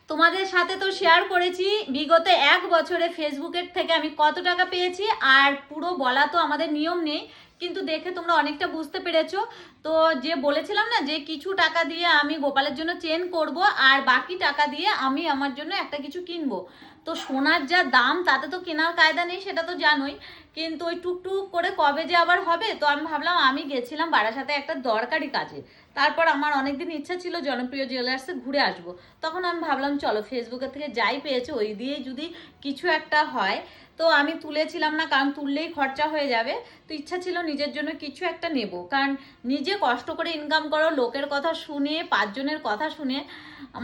তোমাদের সাথে তো শেয়ার করেছি বিগত 1 বছরে ফেসবুকের থেকে আমি কত টাকা পেয়েছি, আর পুরো বলা তো আমাদের নিয়ম নেই, কিন্তু দেখে তোমরা অনেকটা বুঝতে পেরেছো। তো যে বলেছিলাম না যে কিছু টাকা দিয়ে আমি গোপালের জন্য চেন করব, আর বাকি টাকা দিয়ে আমি আমার জন্য একটা কিছু কিনবো। তো সোনার যা দাম তাতে তো কেনার কায়দা নেই, সেটা তো জানোই। কিন্তু ওই টুকটুক করে কবে যে আবার হবে, তো আমি ভাবলাম আমি গেছিলাম বারাসাতে একটা দরকারি কাজে। তারপর আমার অনেকদিন ইচ্ছা ছিল জনপ্রিয় জুয়েলার্সে ঘুরে আসবো। তখন আমি ভাবলাম চলো ফেসবুকের থেকে যাই পেয়েছে ওই দিয়ে যদি কিছু একটা হয়। তো আমি তুলেছিলাম না, কারণ তুললেই খরচা হয়ে যাবে। তো ইচ্ছা ছিল নিজের জন্য কিছু একটা নেব, কারণ নিজে কষ্ট করে ইনকাম করো, লোকের কথা শুনে, 5 জনের কথা শুনে,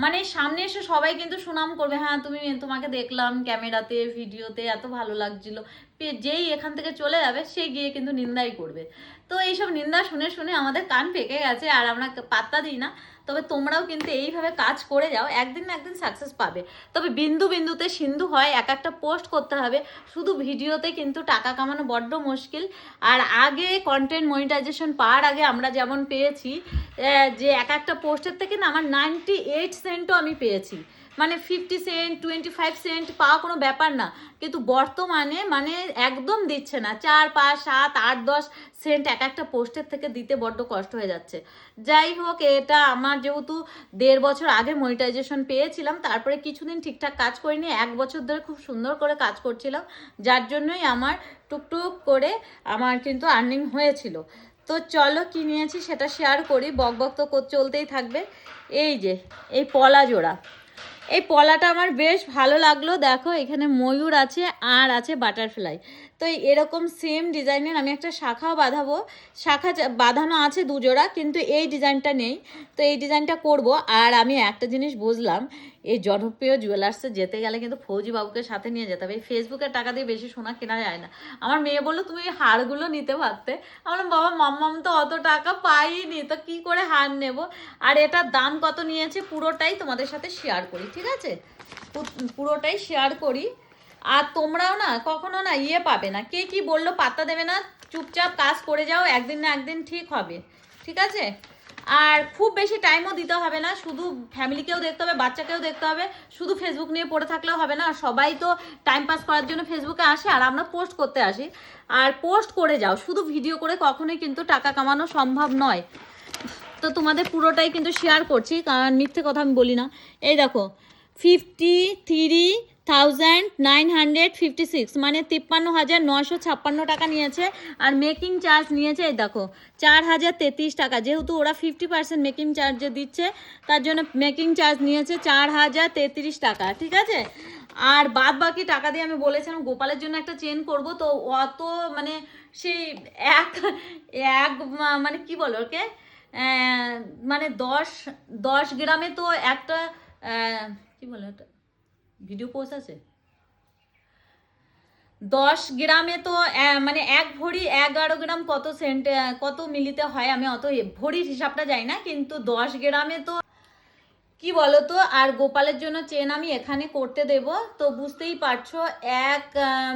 মানে সামনে এসে সবাই কিন্তু সুনাম করবে, হ্যাঁ তোমাকে দেখলাম ক্যামেরাতে ভিডিওতে এত ভালো লাগছিল। যেই এখান থেকে চলে যাবে সে গিয়ে কিন্তু নিন্দাই করবে। তো এইসব নিন্দা শুনে শুনে আমাদের কান পেকে গেছে, আর আমরা পাত্তা দিই না। তবে তোমরাও কিন্তু এইভাবে কাজ করে যাও, একদিন না একদিন সাকসেস পাবে। তবে বিন্দু বিন্দুতে সিন্ধু হয়, এক একটা পোস্ট করতে হবে। শুধু ভিডিওতে কিন্তু টাকা কামানো বড্ড মুশকিল। আর আগে কন্টেন্ট মনিটাইজেশন পাওয়ার আগে আমরা যেমন পেয়েছি, যে এক একটা পোস্টের থেকে না আমার 98 সেন্টও আমি পেয়েছি, মানে 50 সেন্ট 25 সেন্ট পাওয়া কোনো ব্যাপার না। কিন্তু বর্তমানে মানে একদম দিচ্ছে না, 4 5 7 8 10 সেন্ট এক একটা পোস্টের থেকে দিতে বড্ড কষ্ট হয়ে যাচ্ছে। যাই হোক, এটা আমার যেহেতু 1.5 বছর আগে মনিটাইজেশন পেয়েছিলাম, তারপরে কিছুদিন ঠিকঠাক কাজ করিনি, 1 বছর ধরে খুব সুন্দর করে কাজ করছিলাম, যার জন্যই আমার টুকটুক করে আমার কিন্তু আর্নিং হয়েছিল। তো চলো কি নিয়েছি সেটা শেয়ার করি, বকবক তো চলতেই থাকবে। এই যে এই পলা জোড়া, এই পলাটা আমার বেশ ভালো লাগলো। দেখো এখানে ময়ূর আছে আর আছে বাটারফ্লাই। তো এরকম সেম ডিজাইনের আমি একটা শাখাও বাঁধাবো। শাখা বাঁধানো আছে 2 জোড়া, কিন্তু এই ডিজাইনটা নেই। তো এই ডিজাইনটা করব। আর আমি একটা জিনিস বুঝলাম, এই জনপ্রিয় জুয়েলার্সে যেতে গেলে কিন্তু ফৌজি বাবুকে সাথে নিয়ে যেতে হবে। এই ফেসবুকের টাকা দিয়ে বেশি সোনা কেনা যায় না। আমার মেয়ে বললো তুমি এই হারগুলো নিতে পারতে। আমার বাবা মাম্মাম তো অত টাকা পাইনি, তো কি করে হার নেব। আর এটার দাম কত নিয়েছে পুরোটাই তোমাদের সাথে শেয়ার করি, ঠিক আছে? পুরোটাই শেয়ার করি। আর তোমরাও না কখনো না পাবে না, কে কি বললো পাত্তা দেবে না, চুপচাপ কাজ করে যাও, একদিন না একদিন ঠিক হবে, ঠিক আছে? আর খুব বেশি টাইমও দিতে হবে না, শুধু ফ্যামিলিকেও দেখতে হবে, বাচ্চাকেও দেখতে হবে। শুধু ফেসবুক নিয়ে পড়ে থাকলেও হবে না, সবাই তো টাইম পাস করার জন্য ফেসবুকে আসে, আর আমরা পোস্ট করতে আসি। আর পোস্ট করে যাও, শুধু ভিডিও করে কখনোই কিন্তু টাকা কামানো সম্ভব নয়। তো তোমাদের পুরোটাই কিন্তু শেয়ার করছি, কারণ মিথ্যে কথা আমি বলি না। এই দেখো 53,956, মানে 53,956 টাকা নিয়েছে। আর মেকিং চার্জ নিয়েছে এই দেখো 4,033 টাকা। যেহেতু ওরা 50% মেকিং চার্জে দিচ্ছে, তার জন্য মেকিং চার্জ নিয়েছে 4,033 টাকা, ঠিক আছে? আর বাদ বাকি টাকা দিয়ে আমি বলেছিলাম গোপালের জন্য একটা চেন করব, তো অত মানে সেই এক এক মানে কি বলো ওকে, মানে 10 গ্রামে তো একটা কি বলে ওটা, ভিডিও পোস্ট আছে, 10 গ্রামে তো মানে 1 ভরি 11 গ্রাম কত সেন্ট কত মিলিতে হয়, আমি অত ভরির হিসাবটা জানি না, কিন্তু 10 গ্রামে তো কি বলো তো। আর গোপালের জন্য চেন আমি এখানে করতে দেব, তো বুঝতেই পারছো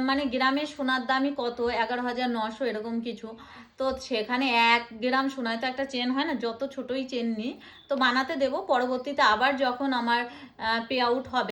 মানে গ্রামের সোনার দামই কত, 11,900 এরকম কিছু। তো সেখানে 1 গ্রাম সোনায় তো একটা চেন হয় না, যত ছোটই চেন নিই। তো বানাতে দেব, পরবর্তীতে আবার যখন আমার পে আউট হবে